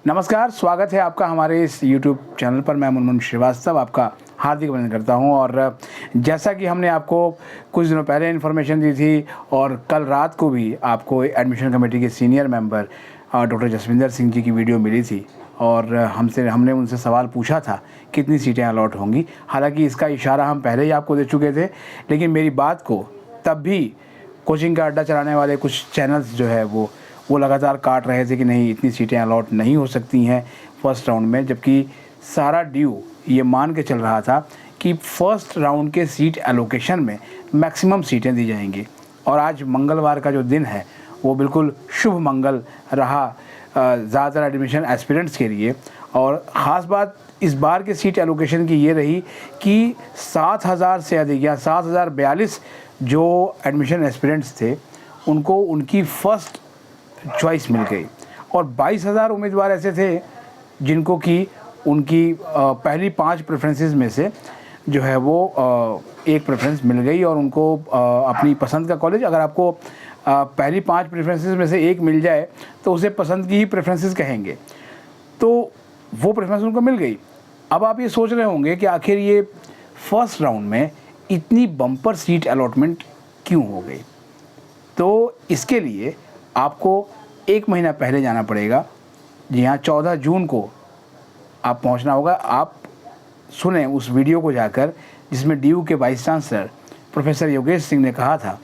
नमस्कार, स्वागत है आपका हमारे इस यूट्यूब चैनल पर। मैं मुनमुन श्रीवास्तव आपका हार्दिक अभिनंदन करता हूं। और जैसा कि हमने आपको कुछ दिनों पहले इन्फॉर्मेशन दी थी और कल रात को भी आपको एडमिशन कमेटी के senior member doctor Jaswinder Singh ji की वीडियो मिली थी और हमने उनसे सवाल पूछा था कितनी सीटें अलॉट होंगी। हालांकि इसका इशारा हम पहले ही आपको दे चुके थे, लेकिन मेरी बात को तब भी कोचिंग का अड्डा चलाने वाले कुछ चैनल्स जो है वो लगातार काट रहे थे कि नहीं, इतनी सीटें अलॉट नहीं हो सकती हैं फर्स्ट राउंड में, जबकि सारा ड्यू ये मान के चल रहा था कि फर्स्ट राउंड के सीट एलोकेशन में मैक्सिमम सीटें दी जाएंगी। और आज मंगलवार का जो दिन है वो बिल्कुल शुभ मंगल रहा ज़्यादातर एडमिशन एस्पिरेंट्स के लिए। और ख़ास बात इस बार के सीट एलोकेशन की ये रही कि 7,000 से अधिक या 7,042 जो एडमिशन एस्पिरेंट्स थे उनको उनकी फ़र्स्ट चॉइस मिल गई और 22,000 उम्मीदवार ऐसे थे जिनको कि उनकी पहली 5 प्रेफरेंसेस में से जो है वो एक प्रेफरेंस मिल गई और उनको अपनी पसंद का कॉलेज, अगर आपको पहली 5 प्रेफरेंसेस में से एक मिल जाए तो उसे पसंद की ही प्रेफरेंसेस कहेंगे, तो वो प्रेफरेंस उनको मिल गई। अब आप ये सोच रहे होंगे कि आखिर ये फर्स्ट राउंड में इतनी बम्पर सीट अलॉटमेंट क्यों हो गई। तो इसके लिए आपको 1 महीना पहले जाना पड़ेगा। जी हाँ, 14 जून को आप पहुंचना होगा। आप सुने उस वीडियो को जाकर जिसमें डीयू के vice chancellor professor Yogesh Singh ने कहा था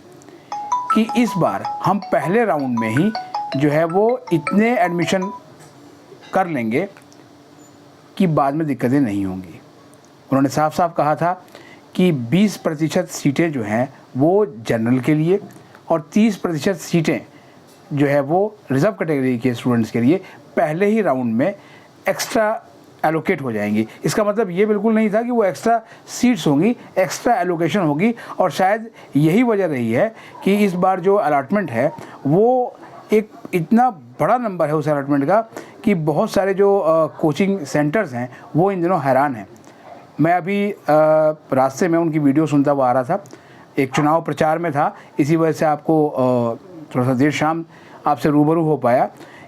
कि इस बार हम पहले राउंड में ही जो है वो इतने एडमिशन कर लेंगे कि बाद में दिक्कतें नहीं होंगी। उन्होंने साफ साफ कहा था कि 20% सीटें जो हैं वो जनरल के लिए और 30% सीटें जो है वो रिज़र्व कैटेगरी के स्टूडेंट्स के लिए पहले ही राउंड में एक्स्ट्रा एलोकेट हो जाएंगी। इसका मतलब ये बिल्कुल नहीं था कि वो एक्स्ट्रा सीट्स होंगी, एक्स्ट्रा एलोकेशन होगी। और शायद यही वजह रही है कि इस बार जो अलॉटमेंट है वो एक इतना बड़ा नंबर है उस अलॉटमेंट का कि बहुत सारे जो कोचिंग सेंटर्स हैं वो इन दिनों हैरान हैं। मैं अभी रास्ते में उनकी वीडियो सुनता हुआ आ रहा था, एक चुनाव प्रचार में था, इसी वजह से आपको थोड़ा सा देर शाम आपसे रूबरू हो पाया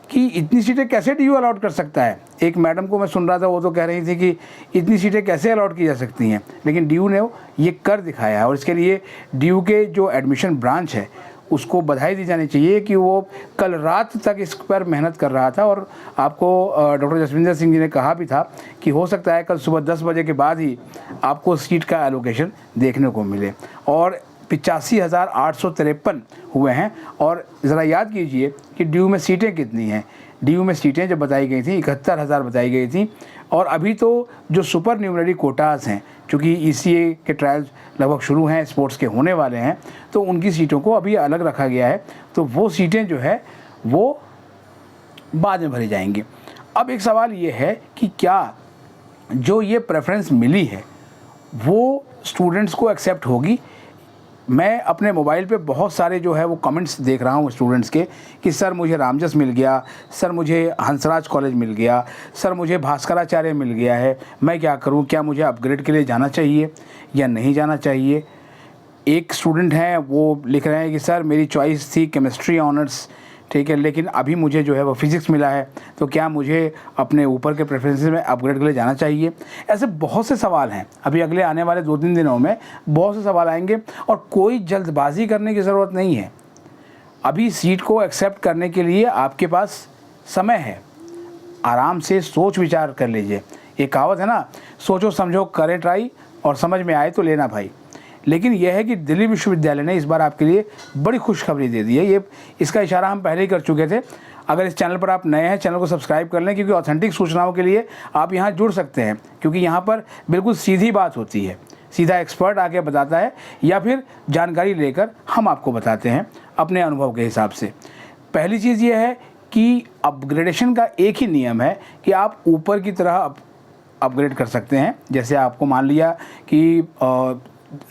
कि इतनी सीटें कैसे डीयू अलॉट कर सकता है। एक मैडम को मैं सुन रहा था, वो तो कह रही थी कि इतनी सीटें कैसे अलॉट की जा सकती हैं, लेकिन डीयू ने ये कर दिखाया है। और इसके लिए डीयू के जो एडमिशन ब्रांच है उसको बधाई दी जानी चाहिए कि वो कल रात तक इस पर मेहनत कर रहा था। और आपको डॉक्टर जसविंदर सिंह जी ने कहा भी था कि हो सकता है कल सुबह 10 बजे के बाद ही आपको सीट का एलोकेशन देखने को मिले। और 85,853 हुए हैं। और ज़रा याद कीजिए कि डीयू में सीटें कितनी हैं। डीयू में सीटें जब बताई गई थी 71,000 बताई गई थी। और अभी तो जो सुपर न्यूमररी कोटास हैं, चूँकि ईसीए के ट्रायल्स लगभग शुरू हैं, स्पोर्ट्स के होने वाले हैं, तो उनकी सीटों को अभी अलग रखा गया है। तो वो सीटें जो है वो बाद में भरी जाएंगी। अब एक सवाल ये है कि क्या जो ये प्रेफरेंस मिली है वो स्टूडेंट्स को एक्सेप्ट होगी। मैं अपने मोबाइल पे बहुत सारे जो है वो कमेंट्स देख रहा हूँ स्टूडेंट्स के कि सर मुझे रामजस मिल गया, सर मुझे हंसराज कॉलेज मिल गया, सर मुझे भास्कराचार्य मिल गया है, मैं क्या करूँ, क्या मुझे अपग्रेड के लिए जाना चाहिए या नहीं जाना चाहिए। एक स्टूडेंट हैं वो लिख रहे हैं कि सर मेरी चॉइस थी केमिस्ट्री ऑनर्स, ठीक है, लेकिन अभी मुझे जो है वो फिज़िक्स मिला है, तो क्या मुझे अपने ऊपर के प्रेफरेंसेस में अपग्रेड के लिए जाना चाहिए। ऐसे बहुत से सवाल हैं। अभी अगले आने वाले 2-3 दिनों में बहुत से सवाल आएंगे और कोई जल्दबाजी करने की ज़रूरत नहीं है। अभी सीट को एक्सेप्ट करने के लिए आपके पास समय है, आराम से सोच विचार कर लीजिए। एक कहावत है ना, सोचो समझो करें ट्राई और समझ में आए तो लेना भाई। लेकिन यह है कि दिल्ली विश्वविद्यालय ने इस बार आपके लिए बड़ी खुशखबरी दे दी है। इसका इशारा हम पहले ही कर चुके थे। अगर इस चैनल पर आप नए हैं, चैनल को सब्सक्राइब कर लें, क्योंकि ऑथेंटिक सूचनाओं के लिए आप यहाँ जुड़ सकते हैं, क्योंकि यहाँ पर बिल्कुल सीधी बात होती है। सीधा एक्सपर्ट आके बताता है या फिर जानकारी लेकर हम आपको बताते हैं अपने अनुभव के हिसाब से। पहली चीज़ ये है कि अपग्रेडेशन का एक ही नियम है कि आप ऊपर की तरह अपग्रेड कर सकते हैं। जैसे आपको मान लिया कि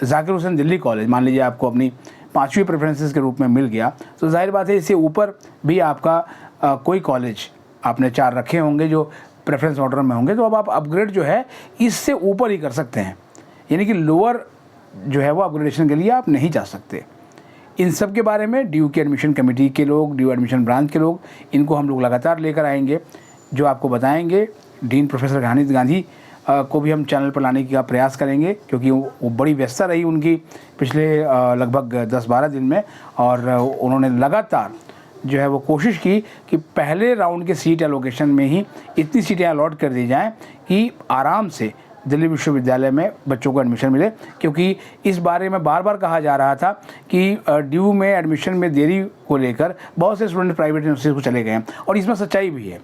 ज़ाकिर हुसैन दिल्ली कॉलेज मान लीजिए आपको अपनी 5वीं प्रेफरेंसेस के रूप में मिल गया, तो जाहिर बात है इससे ऊपर भी आपका कोई कॉलेज आपने 4 रखे होंगे जो प्रेफरेंस ऑर्डर में होंगे, तो अब आप अपग्रेड जो है इससे ऊपर ही कर सकते हैं। यानी कि लोअर जो है वो अपग्रेडेशन के लिए आप नहीं जा सकते। इन सब के बारे में डीयू की एडमिशन कमेटी के लोग, डीयू एडमिशन ब्रांच के लोग, इनको हम लोग लगातार लेकर आएंगे। जो आपको बताएंगे। डीन प्रोफेसर घानीत गांधी को भी हम चैनल पर लाने का प्रयास करेंगे, क्योंकि वो बड़ी व्यस्तता रही उनकी पिछले लगभग 10-12 दिन में, और उन्होंने लगातार जो है वो कोशिश की कि पहले राउंड के सीट एलोकेशन में ही इतनी सीटें अलॉट कर दी जाएं कि आराम से दिल्ली विश्वविद्यालय में बच्चों को एडमिशन मिले। क्योंकि इस बारे में बार बार कहा जा रहा था कि ड्यू में एडमिशन में देरी को लेकर बहुत से स्टूडेंट प्राइवेट यूनिवर्सिटीज़ को चले गए हैं, और इसमें सच्चाई भी है।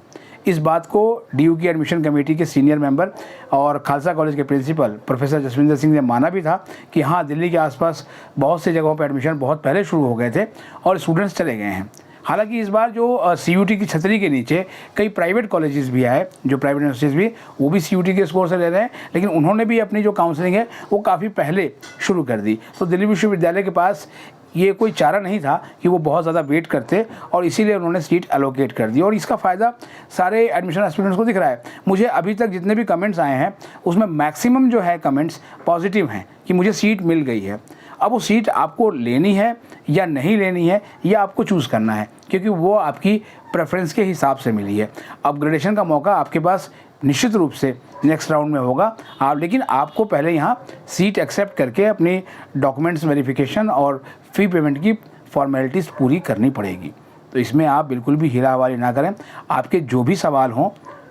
इस बात को डीयू की एडमिशन कमेटी के सीनियर मेंबर और खालसा कॉलेज के प्रिंसिपल प्रोफेसर जसविंदर सिंह ने माना भी था कि हाँ, दिल्ली के आसपास बहुत से जगहों पर एडमिशन बहुत पहले शुरू हो गए थे और स्टूडेंट्स चले गए हैं। हालांकि इस बार जो सीयूटी की छतरी के नीचे कई प्राइवेट कॉलेजेस भी आए, जो प्राइवेट यूनिवर्सिटीज़ भी, वो भी सीयूटी के स्कोर से ले रहे हैं, लेकिन उन्होंने भी अपनी जो काउंसलिंग है वो काफ़ी पहले शुरू कर दी। तो दिल्ली विश्वविद्यालय के पास ये कोई चारा नहीं था कि वो बहुत ज़्यादा वेट करते, और इसीलिए उन्होंने सीट एलोकेट कर दी, और इसका फ़ायदा सारे एडमिशन एस्पिरेंट्स को दिख रहा है। मुझे अभी तक जितने भी कमेंट्स आए हैं उसमें मैक्सिमम जो है कमेंट्स पॉजिटिव हैं कि मुझे सीट मिल गई है। अब वो सीट आपको लेनी है या नहीं लेनी है, या आपको चूज़ करना है, क्योंकि वो आपकी प्रेफरेंस के हिसाब से मिली है। अपग्रेडेशन का मौका आपके पास निश्चित रूप से नेक्स्ट राउंड में होगा लेकिन आपको पहले यहाँ सीट एक्सेप्ट करके अपनी डॉक्यूमेंट्स वेरिफिकेशन और फ़ी पेमेंट की फॉर्मेलिटीज़ पूरी करनी पड़ेगी। तो इसमें आप बिल्कुल भी हीला हवाली ना करें। आपके जो भी सवाल हों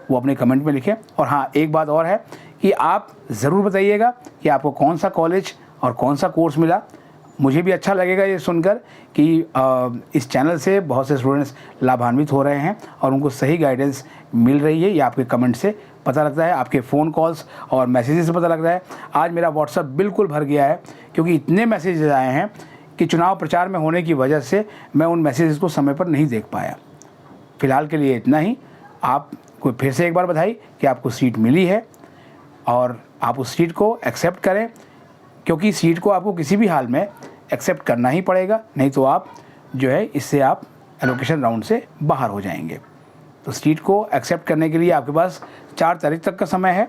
वो अपने कमेंट में लिखें। और हाँ, एक बात और है कि आप ज़रूर बताइएगा कि आपको कौन सा कॉलेज और कौन सा कोर्स मिला। मुझे भी अच्छा लगेगा ये सुनकर कि इस चैनल से बहुत से स्टूडेंट्स लाभान्वित हो रहे हैं और उनको सही गाइडेंस मिल रही है। ये आपके कमेंट से पता लगता है, आपके फ़ोन कॉल्स और मैसेजेस से पता लगता है। आज मेरा व्हाट्सएप बिल्कुल भर गया है, क्योंकि इतने मैसेजेस आए हैं कि चुनाव प्रचार में होने की वजह से मैं उन मैसेजेस को समय पर नहीं देख पाया। फ़िलहाल के लिए इतना ही। आपको फिर से एक बार बधाई कि आपको सीट मिली है, और आप उस सीट को एक्सेप्ट करें, क्योंकि सीट को आपको किसी भी हाल में एक्सेप्ट करना ही पड़ेगा, नहीं तो आप जो है इससे आप एलोकेशन राउंड से बाहर हो जाएंगे। तो सीट को एक्सेप्ट करने के लिए आपके पास 4 तारीख तक का समय है,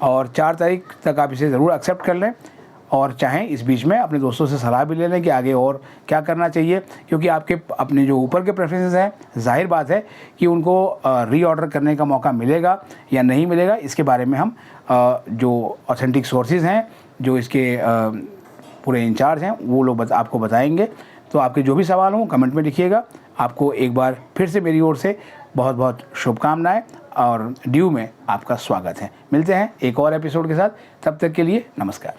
और 4 तारीख तक आप इसे ज़रूर एक्सेप्ट कर लें, और चाहें इस बीच में अपने दोस्तों से सलाह भी ले लें कि आगे और क्या करना चाहिए, क्योंकि आपके अपने जो ऊपर के प्रेफरेंसेस हैं, जाहिर बात है कि उनको रीऑर्डर करने का मौका मिलेगा या नहीं मिलेगा। इसके बारे में हम जो ऑथेंटिक सोर्सेज हैं, जो इसके पूरे इंचार्ज हैं, वो लोग आपको बताएंगे। तो आपके जो भी सवाल हों कमेंट में लिखिएगा। आपको एक बार फिर से मेरी ओर से बहुत बहुत शुभकामनाएं, और ड्यू में आपका स्वागत है। मिलते हैं एक और एपिसोड के साथ, तब तक के लिए नमस्कार।